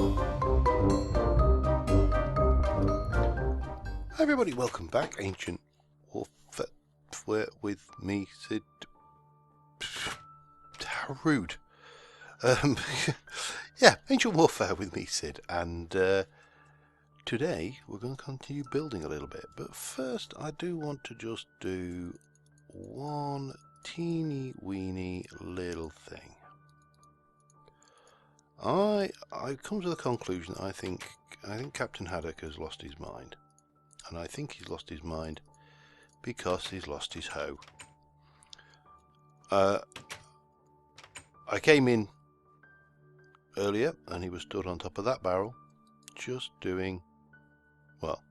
Hi everybody, welcome back. Ancient Warfare with me, Sid. How rude. Yeah, Ancient Warfare with me, Sid, and today we're going to continue building a little bit. But first, I do want to just do one teeny weeny little thing. I've come to the conclusion that I think Captain Haddock has lost his mind. And I think he's lost his mind because he's lost his hoe. I came in earlier and he was stood on top of that barrel just doing, well,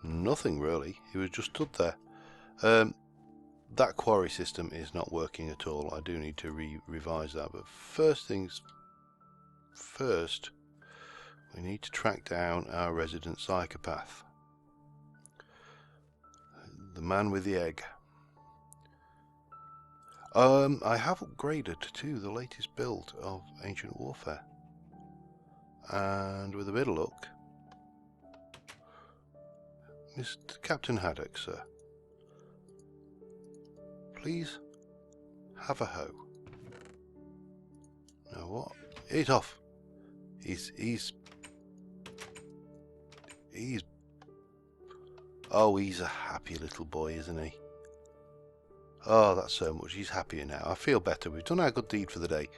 nothing really. He was just stood there. That quarry system is not working at all. I do need to revise that. But first things first, we need to track down our resident psychopath. The man with the egg. I have upgraded to the latest build of Ancient Warfare. And with a bit of luck, Mr. Captain Haddock, sir, please have a hoe. Now what? He's off. He's oh, he's a happy little boy, isn't he? Oh, that's so much. He's happier now. I feel better. We've done our good deed for the day.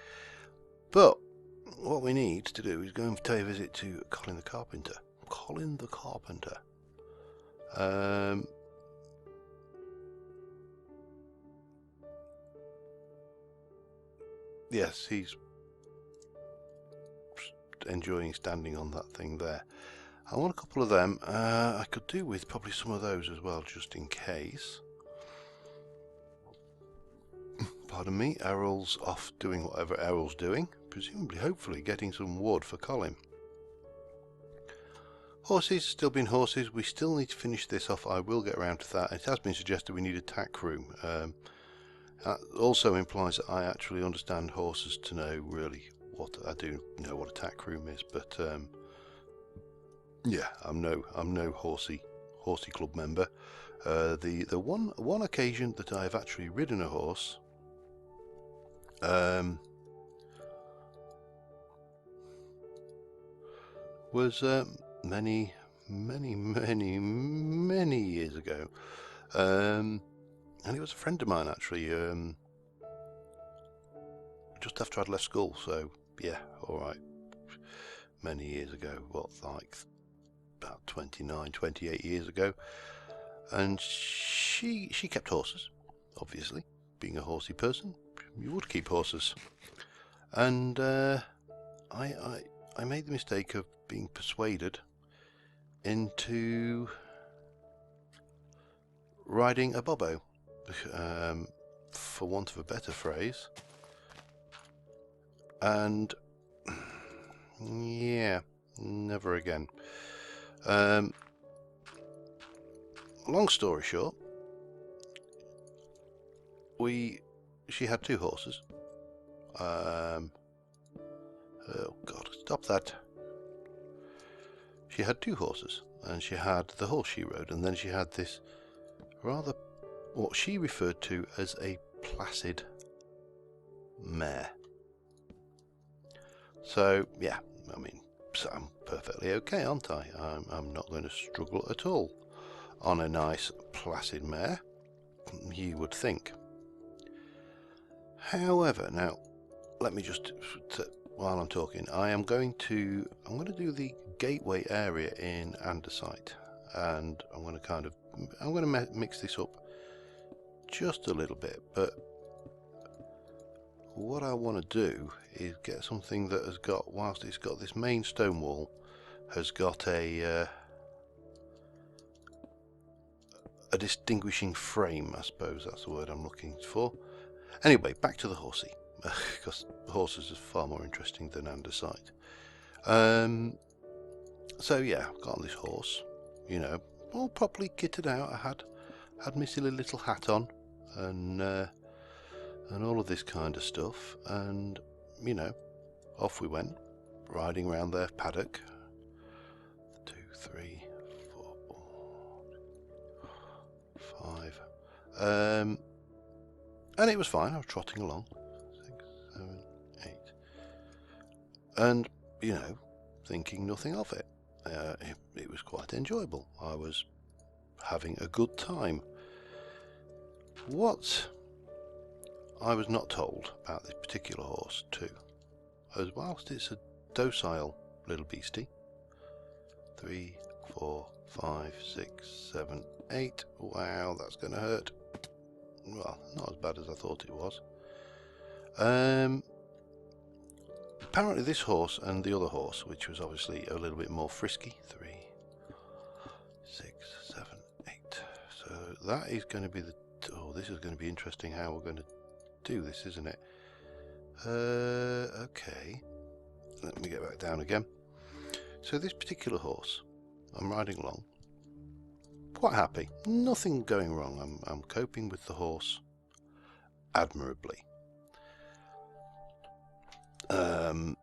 But what we need to do is go and pay a visit to Colin the Carpenter. Colin the Carpenter. Yes, he's enjoying standing on that thing there. I want a couple of them. I could do with probably some of those as well, just in case. Pardon me, Errol's off doing whatever Errol's doing. Presumably, hopefully, getting some wood for Colin. Horses, still being horses. We still need to finish this off. I will get around to that. It has been suggested we need a tack room. That also implies that I actually understand horses to know really what I do know what a tack room is, but yeah, I'm no horsey club member. The one occasion that I have actually ridden a horse, was many years ago, and it was a friend of mine actually, just after I'd left school. So yeah, all right, many years ago, what, like about 29, 28 years ago, and she kept horses, obviously, being a horsey person, you would keep horses, and I made the mistake of being persuaded into riding a bobbo, for want of a better phrase, and yeah, never again. Long story short, she had two horses. Oh God, stop that. She had two horses, and she had the horse she rode, and then she had this rather, what she referred to as a placid mare. So yeah, I mean, I'm perfectly okay, aren't I? I'm not going to struggle at all on a nice placid mare, you would think. However, now let me just, while I'm talking, I'm going to do the gateway area in andesite, and I'm going to mix this up just a little bit. But what I want to do is get something that has got, whilst it's got this main stone wall, has got a distinguishing frame, I suppose that's the word I'm looking for. Anyway, back to the horsey, because horses are far more interesting than andesite. So yeah, I've got this horse, you know, all properly kitted out. I had my silly little hat on, and all of this kind of stuff, and you know, off we went. riding around their paddock. 2, 3, 4, 5. And it was fine. I was trotting along. 6, 7, 8. And, you know, thinking nothing of it. It was quite enjoyable. I was having a good time. What I was not told about this particular horse too, as whilst it's a docile little beastie, 3, 4, 5, 6, 7, 8. Wow, that's going to hurt. Well, not as bad as I thought it was. Apparently this horse and the other horse, which was obviously a little bit more frisky, 3, 6, 7, 8. So that is going to be the... Oh, this is going to be interesting how we're going to do this, isn't it? Okay. Let me get back down again. So this particular horse, I'm riding along, quite happy. Nothing going wrong. I'm coping with the horse admirably. And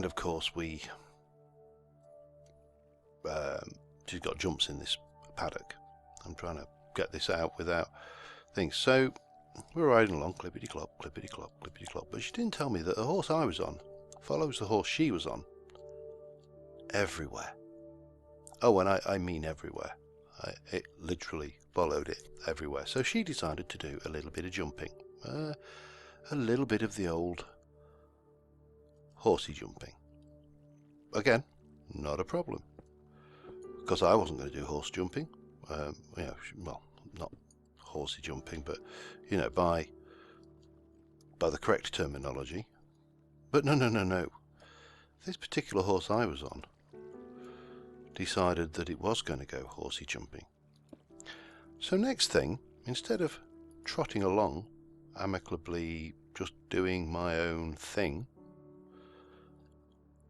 of course she's got jumps in this paddock. I'm trying to get this out without things. So we're riding along, clippity clop, clippity clop, clippity clop. But she didn't tell me that the horse I was on follows the horse she was on everywhere. Oh, and I mean everywhere. It literally followed it everywhere. So she decided to do a little bit of jumping, a little bit of the old horsey jumping. Again, not a problem, because I wasn't going to do horse jumping. You know, well, not horsey jumping, but you know, by the correct terminology. But no. This particular horse I was on decided that it was going to go horsey jumping. So next thing, instead of trotting along amicably, just doing my own thing,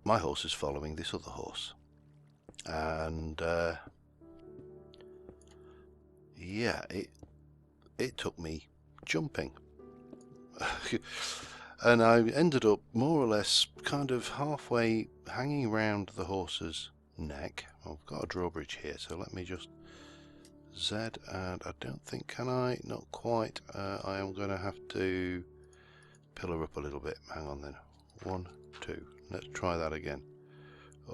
my horse is following this other horse. And yeah, it took me jumping. And I ended up more or less kind of halfway hanging around the horse's neck. I've got a drawbridge here, so let me just Z, and I don't think, can I? Not quite. I am going to have to pillar up a little bit. Hang on then. 1, 2. Let's try that again.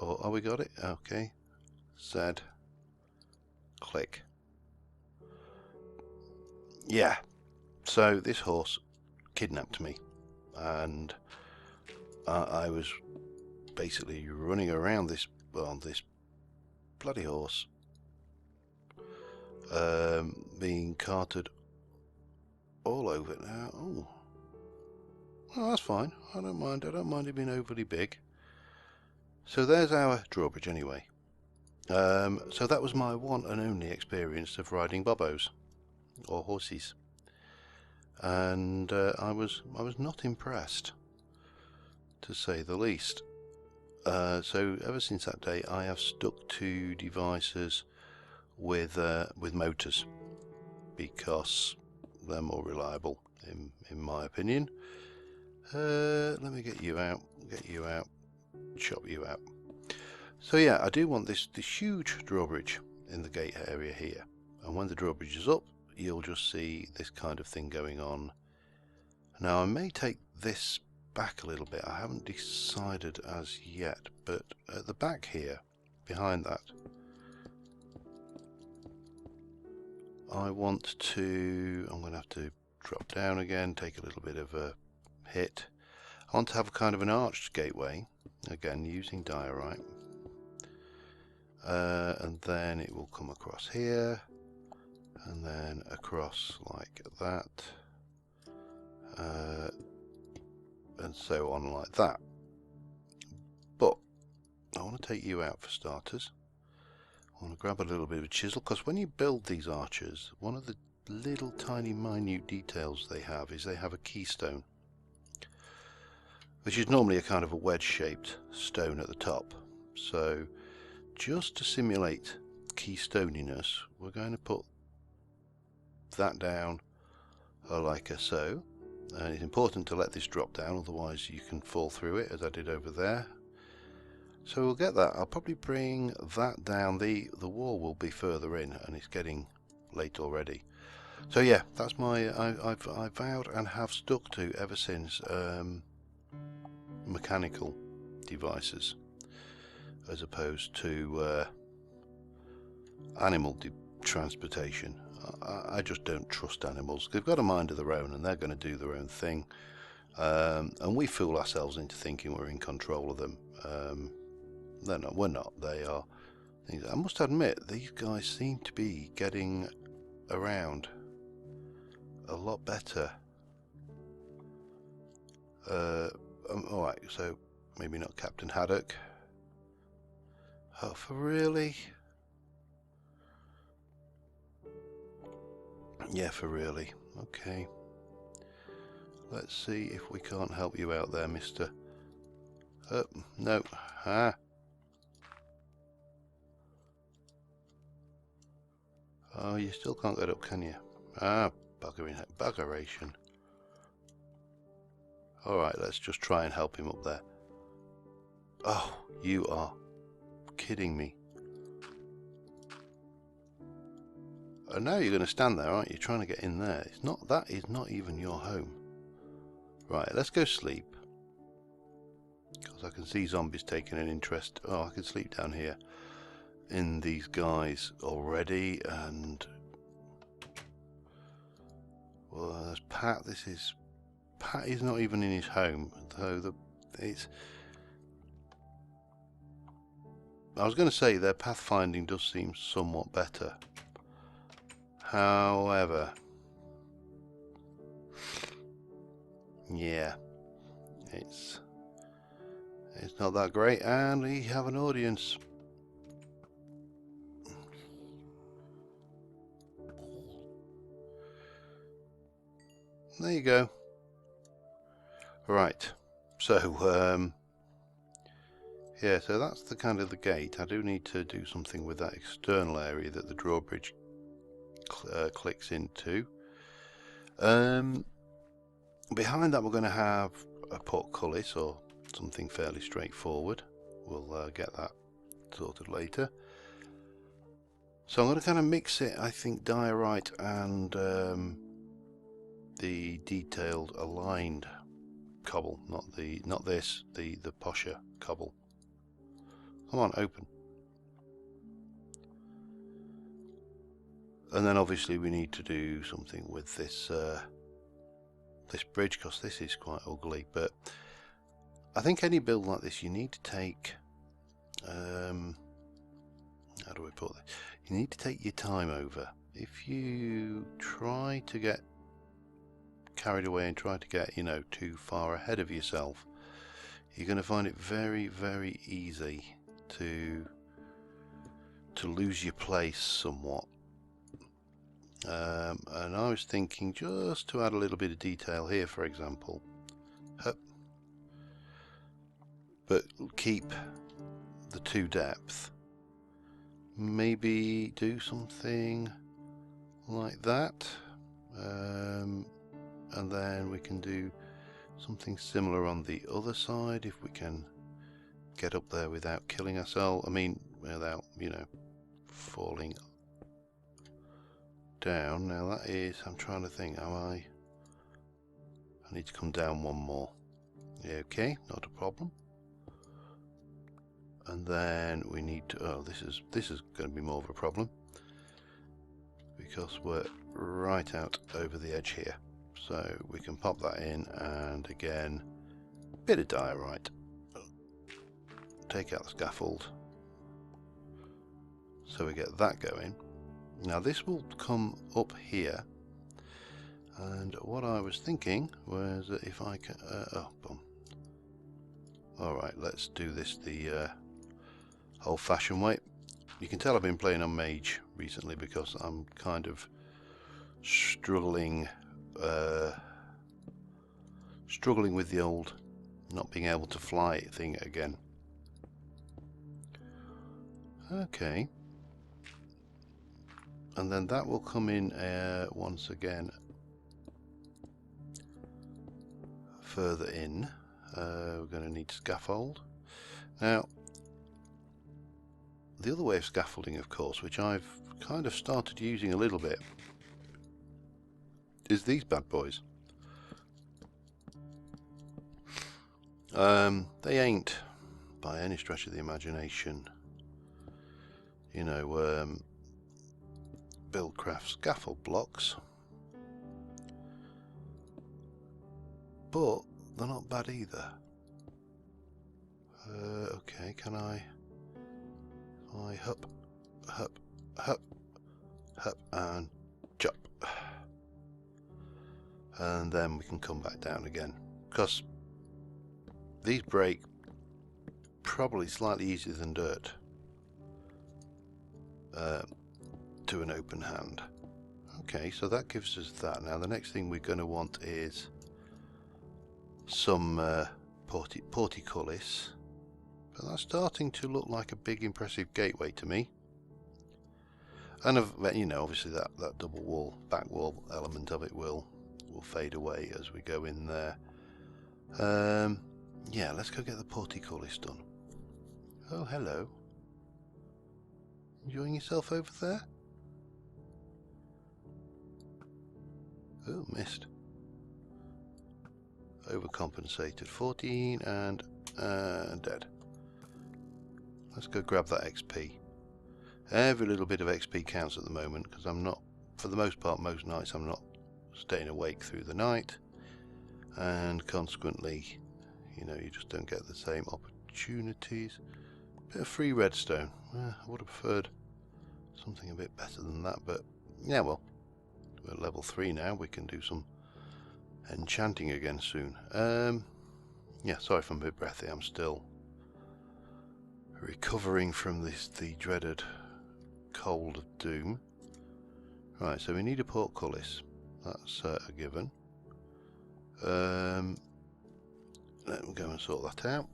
Oh, we got it? Okay. Z. Click. Yeah. So this horse kidnapped me, and I was basically running around this bloody horse, being carted all over now. Oh, well, that's fine. I don't mind it being overly big. So there's our drawbridge anyway. So that was my one and only experience of riding bobos or horses, and I was not impressed, to say the least. So ever since that day, I have stuck to devices with motors, because they're more reliable, in my opinion. Let me get you out, chop you out. So yeah, I do want this huge drawbridge in the gate area here, and when the drawbridge is up, you'll just see this kind of thing going on. Now I may take this back a little bit. I haven't decided as yet, but at the back here, behind that, I'm going to have to drop down again, take a little bit of a hit. I want to have a kind of an arched gateway, again using diorite, and then it will come across here, and then across like that, and so on like that. But I want to take you out for starters. I want to grab a little bit of a chisel, because when you build these arches, one of the little tiny minute details they have is they have a keystone, which is normally a kind of a wedge shaped stone at the top. So just to simulate keystoniness, we're going to put that down like so. And it's important to let this drop down, otherwise you can fall through it, as I did over there. So we'll get that. I'll probably bring that down. The wall will be further in, and it's getting late already. So yeah, that's my I vowed and have stuck to ever since, mechanical devices as opposed to animal transportation. I just don't trust animals. They've got a mind of their own and they're going to do their own thing, and we fool ourselves into thinking we're in control of them. They're not. We're not. They are. I must admit, these guys seem to be getting around a lot better. Alright, so maybe not Captain Haddock. Oh, for really? Yeah, for really. Okay. Let's see if we can't help you out there, mister. No. Ah. Oh, you still can't get up, can you? Ah, buggeration. Alright, let's just try and help him up there. Oh, you are kidding me. And now you're going to stand there, aren't you? Trying to get in there. It's not. That is not even your home. Right, let's go sleep. Because I can see zombies taking an interest. Oh, I can sleep down here in these guys already. And well, there's Pat. Pat is not even in his home. So I was going to say their pathfinding does seem somewhat better. However, yeah, it's not that great, and we have an audience. There you go. Right, so yeah, so that's the kind of the gate. I do need to do something with that external area that the drawbridge clicks into. Behind that we're going to have a portcullis or something fairly straightforward. We'll get that sorted later. So I'm going to kind of mix it, I think, diorite and the detailed aligned cobble, not this, the posher cobble. Come on, open. And then obviously we need to do something with this this bridge, because this is quite ugly. But I think any build like this, you need to take how do I put this? You need to take your time over. If you try to get carried away and try to get, you know, too far ahead of yourself, you're going to find it very, very easy to lose your place somewhat. And I was thinking just to add a little bit of detail here, for example, but keep the 2 depth. Maybe do something like that, and then we can do something similar on the other side if we can get up there without killing ourselves. I mean, without, you know, falling down. Now that is, I'm trying to think, I need to come down one more. Yeah, okay, not a problem. And then we need to, oh, this is going to be more of a problem because we're right out over the edge here. So we can pop that in, and again, bit of diorite. Take out the scaffold. So we get that going. Now this will come up here, and what I was thinking was that if I can, oh, boom. Alright, let's do this the old-fashioned way. You can tell I've been playing on Mage recently because I'm kind of struggling with the old not being able to fly thing again. Okay. And then that will come in once again further in. We're going to need scaffold. Now, the other way of scaffolding, of course, which I've kind of started using a little bit, is these bad boys. They ain't, by any stretch of the imagination, you know, Buildcraft scaffold blocks, but they're not bad either. Okay, can I hup, hup, hup, hup, and jump, and then we can come back down again, because these break probably slightly easier than dirt to an open hand. Okay, so that gives us that. Now the next thing we're going to want is some portcullis, but that's starting to look like a big impressive gateway to me. And you know, obviously that double wall, back wall element of it will fade away as we go in there. Yeah, let's go get the portcullis done. Oh, hello. Enjoying yourself over there? Oh, missed. Overcompensated. 14 and dead. Let's go grab that XP. Every little bit of XP counts at the moment, because I'm not, for the most part, most nights I'm not staying awake through the night, and consequently, you know, you just don't get the same opportunities. Bit of free redstone. I would have preferred something a bit better than that, but yeah, well, we're at level 3 now. We can do some enchanting again soon. Yeah, sorry if I'm a bit breathy. I'm still recovering from the dreaded cold of doom. Right, so we need a portcullis. That's a given. Let me go and sort that out.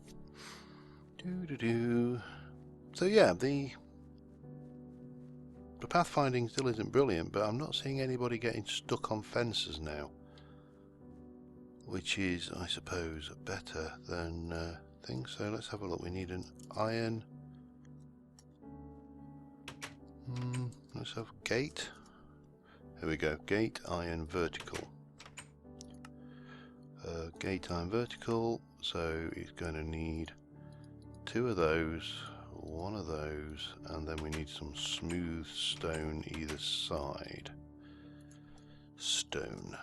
So yeah, the pathfinding still isn't brilliant, but I'm not seeing anybody getting stuck on fences now, which is, I suppose, better than things. So let's have a look. We need an iron. Let's have gate. Here we go. Gate iron vertical. Gate iron vertical. So he's going to need 2 of those, 1 of those, and then we need some smooth stone either side. Stone.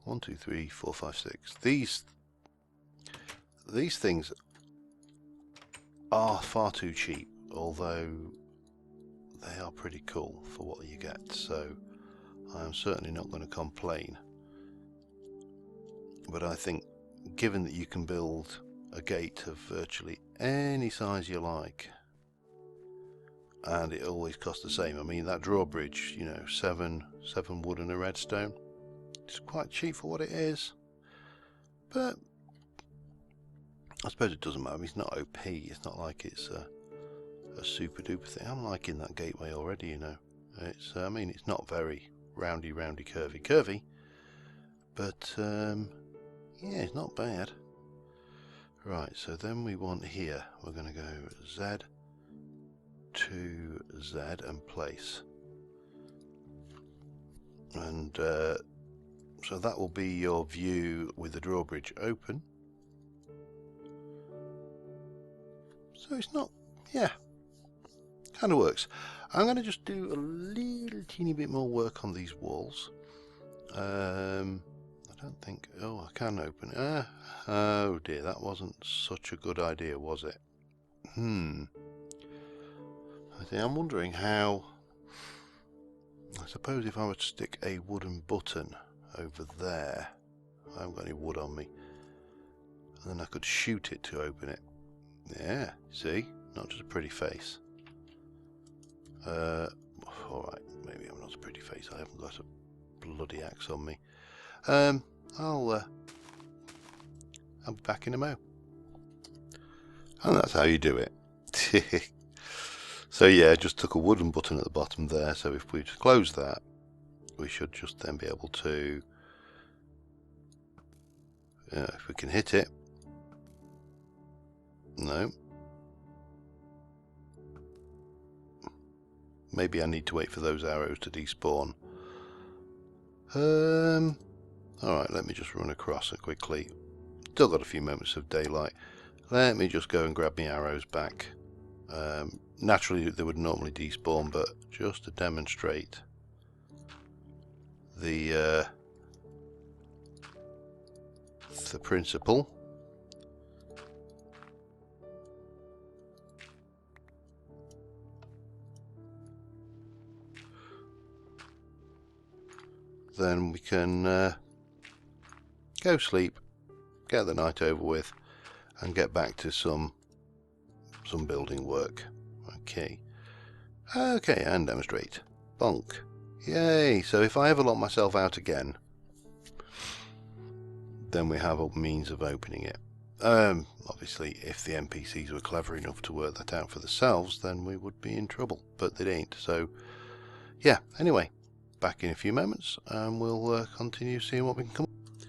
1, 2, 3, 4, 5, 6. These things are far too cheap, although they are pretty cool for what you get, so I am certainly not going to complain. But I think, given that you can build a gate of virtually any size you like, and it always costs the same. I mean, that drawbridge, you know, 7 wood and a redstone. It's quite cheap for what it is, but I suppose it doesn't matter. I mean, it's not OP. It's not like it's a super duper thing. I'm liking that gateway already, you know. It's, I mean, it's not very roundy, curvy, but yeah, it's not bad. Right, so then we want here, we're going to go Z to Z and place. And so that will be your view with the drawbridge open. So it's not, yeah, kind of works. I'm going to just do a little teeny bit more work on these walls. I don't think, oh, I can open it. Oh dear, that wasn't such a good idea, was it? I think I'm wondering how, I suppose if I were to stick a wooden button over there, I haven't got any wood on me, and then I could shoot it to open it. Yeah, see, not just a pretty face. Alright, maybe I'm not a pretty face, I haven't got a bloody axe on me. I'll be back in a mo. And that's how you do it. So yeah, just took a wooden button at the bottom there, so if we just close that, we should just then be able to, if we can hit it. No, maybe I need to wait for those arrows to despawn. Alright, let me just run across it quickly. Still got a few moments of daylight. Let me just go and grab my arrows back. Naturally they would normally despawn, but just to demonstrate the principle. Then we can go sleep, get the night over with, and get back to some building work. Okay, and demonstrate. Bonk. Yay! So if I ever lock myself out again, then we have a means of opening it. Obviously, if the NPCs were clever enough to work that out for themselves, then we would be in trouble, but they ain't. So, yeah, anyway, back in a few moments, and we'll continue seeing what we can come up with.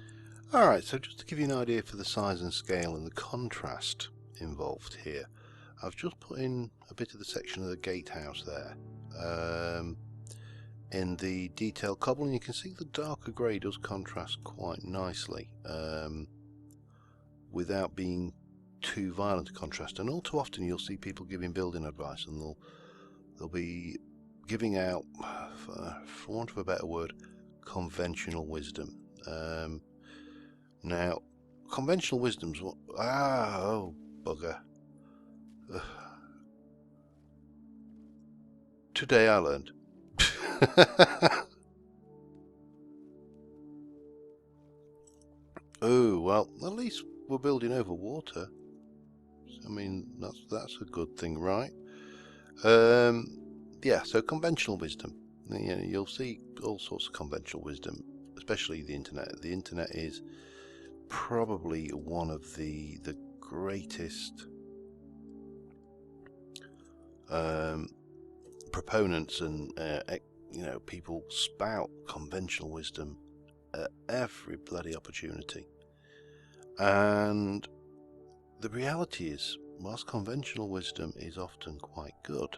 Alright, so just to give you an idea for the size and scale and the contrast involved here, I've just put in a bit of the section of the gatehouse there. In the detailed cobble, and you can see the darker grey does contrast quite nicely without being too violent a contrast. And all too often you'll see people giving building advice, and they'll be giving out, for want of a better word, conventional wisdom. Now, conventional wisdom's what? Oh bugger! Today I learned. Oh well, at least we're building over water. I mean, that's a good thing, right? Yeah. So conventional wisdom. You know, you'll see all sorts of conventional wisdom, especially the internet. The internet is probably one of the greatest proponents, and you know, people spout conventional wisdom at every bloody opportunity. And the reality is, whilst conventional wisdom is often quite good,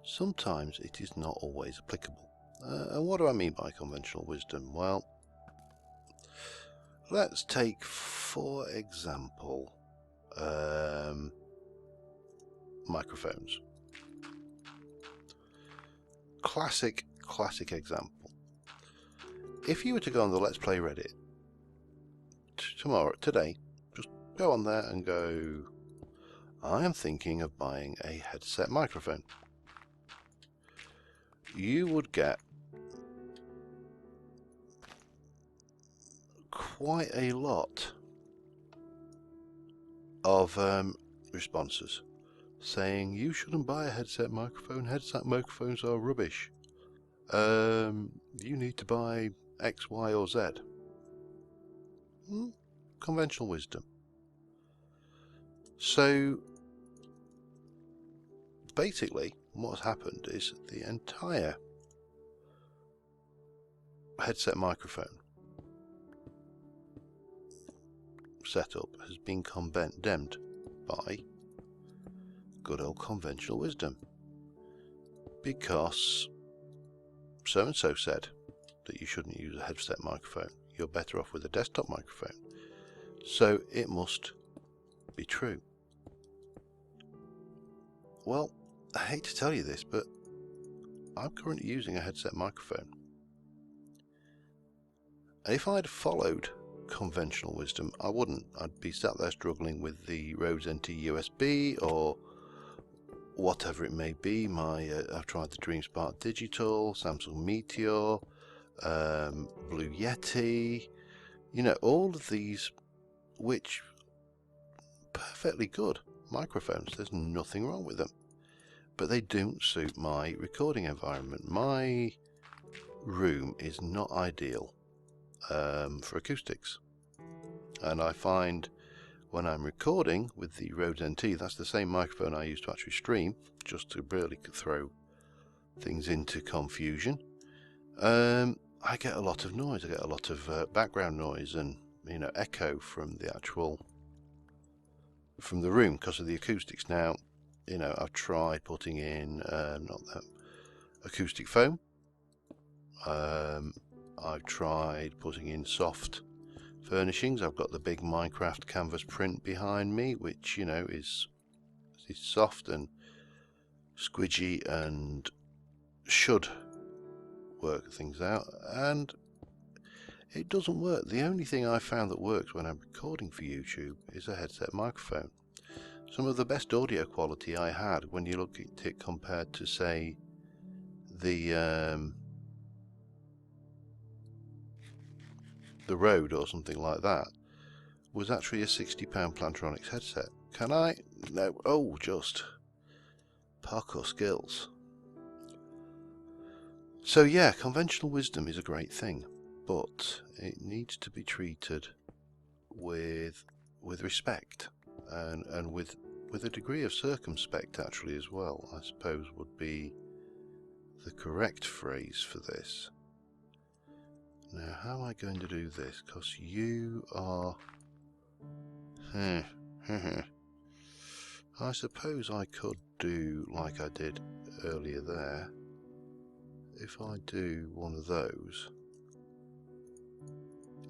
sometimes it is not always applicable. And what do I mean by conventional wisdom? Well, let's take, for example, microphones. Classic example. If you were to go on the Let's Play Reddit today, just go on there and go, I am thinking of buying a headset microphone. You would get quite a lot of responses saying you shouldn't buy a headset microphone. Headset microphones are rubbish. You need to buy X, Y, or Z. Conventional wisdom. So basically, what's happened is the entire headset microphone setup has been condemned by good old conventional wisdom, because so and so said that you shouldn't use a headset microphone. You're better off with a desktop microphone. So it must be true. Well, I hate to tell you this, but I'm currently using a headset microphone. And if I'd followed conventional wisdom, I wouldn't. I'd be sat there struggling with the Rode NT USB or whatever it may be. I've tried the DreamSpark Digital, Samsung Meteor, Blue Yeti, you know, all of these, which perfectly good microphones. There's nothing wrong with them, but they don't suit my recording environment. My room is not ideal for acoustics, and I find when I'm recording with the Rode NT, that's the same microphone I use to actually stream, just to really throw things into confusion. I get a lot of noise. I get a lot of background noise and, you know, echo from the room because of the acoustics. Now, you know, I've tried putting in not that acoustic foam. I've tried putting in soft furnishings. I've got the big Minecraft canvas print behind me, which, you know, is soft and squidgy and should work things out, and it doesn't work. The only thing I found that works when I'm recording for YouTube is a headset microphone. Some of the best audio quality I had when you look at it compared to, say, the Rode or something like that, was actually a £60 Plantronics headset. Can I? No. Oh, just parkour skills. So yeah, conventional wisdom is a great thing, but it needs to be treated with respect and with a degree of circumspect, actually, as well, I suppose would be the correct phrase for this. Now, how am I going to do this? Because you are... I suppose I could do like I did earlier there. If I do one of those...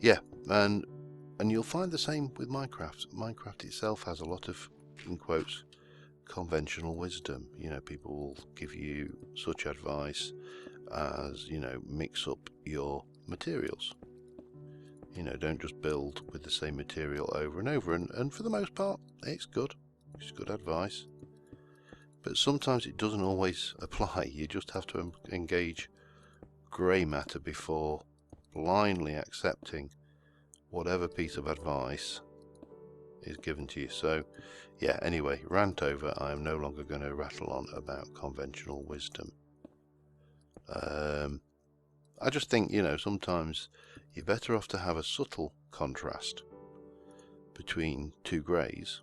Yeah, and you'll find the same with Minecraft. Minecraft itself has a lot of, in quotes, conventional wisdom. You know, people will give you such advice as, you know, mix up your materials. You know, don't just build with the same material over and over. And for the most part, it's good. It's good advice. But sometimes it doesn't always apply. You just have to engage grey matter before blindly accepting whatever piece of advice is given to you. So yeah, anyway, rant over. I am no longer going to rattle on about conventional wisdom. I just think, you know, sometimes you're better off to have a subtle contrast between two greys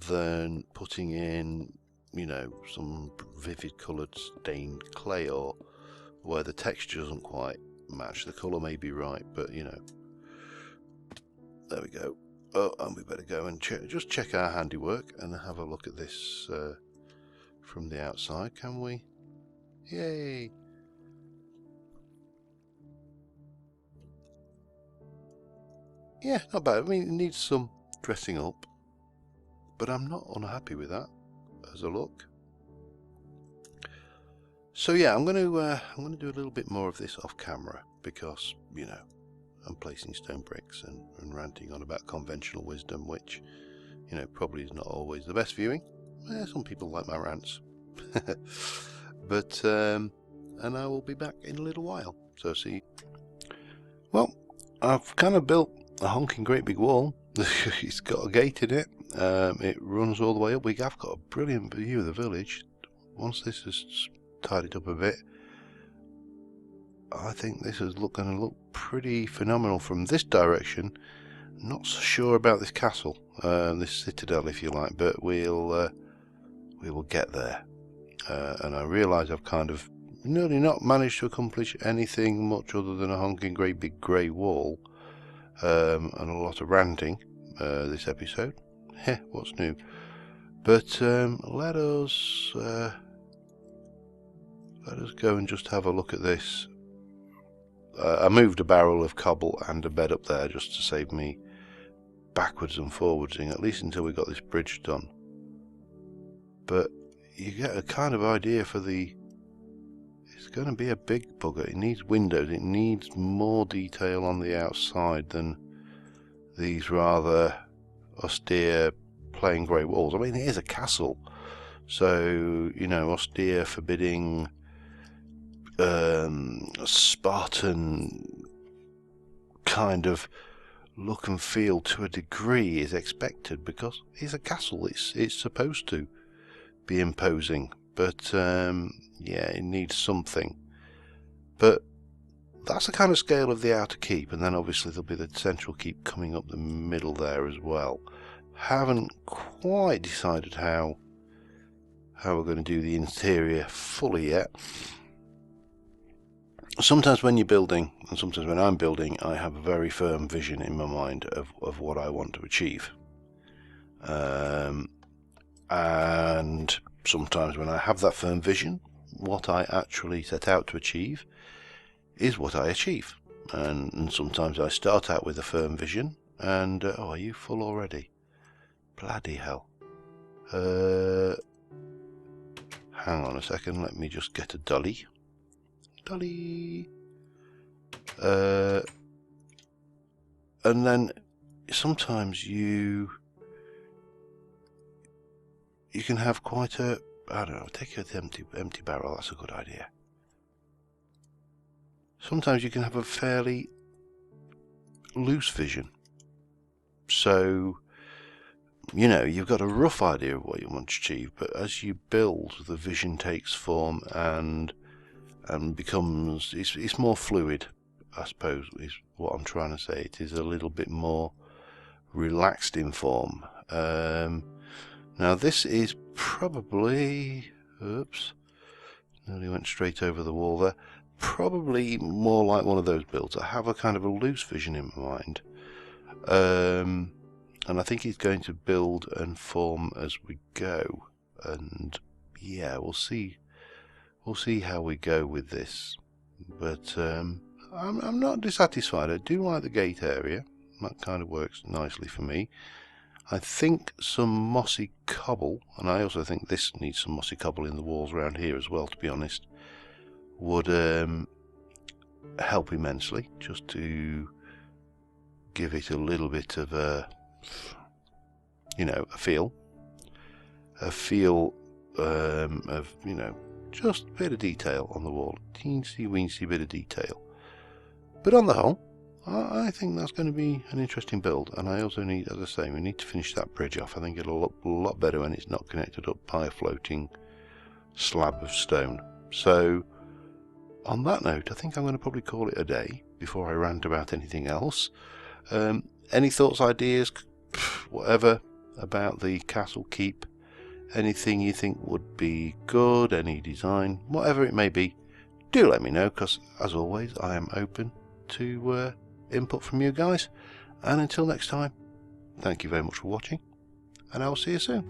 than putting in, you know, some vivid coloured stained clay, or where the texture doesn't quite match. The colour may be right, but, you know, there we go. Oh, and we better go and just check our handiwork and have a look at this from the outside, can we? Yay! Yeah, not bad. I mean, it needs some dressing up, but I'm not unhappy with that as a look. So yeah, I'm going to do a little bit more of this off camera, because, you know, I'm placing stone bricks and ranting on about conventional wisdom, which, you know, probably is not always the best viewing. Some people like my rants. But and I will be back in a little while, so see you. Well, I've kind of built a honking great big wall. It's got a gate in it. It runs all the way up. I've got a brilliant view of the village. Once this is tidied up a bit, I think this is going to look pretty phenomenal from this direction. Not so sure about this castle, this citadel, if you like, but we will get there. And I realise I've kind of nearly not managed to accomplish anything much other than a honking great big grey wall, and a lot of ranting this episode. Heh, what's new? But let us go and just have a look at this. I moved a barrel of cobble and a bed up there just to save me backwards and forwardsing, at least until we got this bridge done. But you get a kind of idea for the... It's going to be a big bugger. It needs windows. It needs more detail on the outside than these rather austere plain grey walls. I mean, it is a castle, so, you know, austere, forbidding, Spartan kind of look and feel to a degree is expected, because it's a castle. It's supposed to be imposing, but yeah, it needs something. But that's the kind of scale of the outer keep, and then obviously there'll be the central keep coming up the middle there as well. Haven't quite decided how we're going to do the interior fully yet. Sometimes when you're building, and sometimes when I'm building, I have a very firm vision in my mind of what I want to achieve. And sometimes when I have that firm vision, what I actually set out to achieve is what I achieve. And sometimes I start out with a firm vision and oh, are you full already? Bloody hell. Hang on a second, let me just get a dolly. And then sometimes you can have quite a, I don't know, take it with empty barrel, that's a good idea. Sometimes you can have a fairly loose vision. So, you know, you've got a rough idea of what you want to achieve, but as you build, the vision takes form and becomes, it's more fluid, I suppose, is what I'm trying to say. It is a little bit more relaxed in form. Now this is probably, oops, nearly went straight over the wall there. Probably more like one of those builds. I have a kind of a loose vision in my mind. And I think it's going to build and form as we go. And yeah, we'll see how we go with this. But I'm not dissatisfied. I do like the gate area. That kind of works nicely for me. I think some mossy cobble, and I also think this needs some mossy cobble in the walls around here as well, to be honest, would help immensely, just to give it a little bit of a, you know, a feel of, you know, just a bit of detail on the wall, teensy weensy bit of detail. But on the whole, I think that's going to be an interesting build, and I also need, as I say, we need to finish that bridge off. I think it'll look a lot better when it's not connected up by a floating slab of stone. So on that note, I think I'm going to probably call it a day before I rant about anything else. Any thoughts, ideas, whatever about the castle keep, anything you think would be good, any design, whatever it may be, do let me know, because as always I am open to input from you guys. And until next time, thank you very much for watching, and I will see you soon.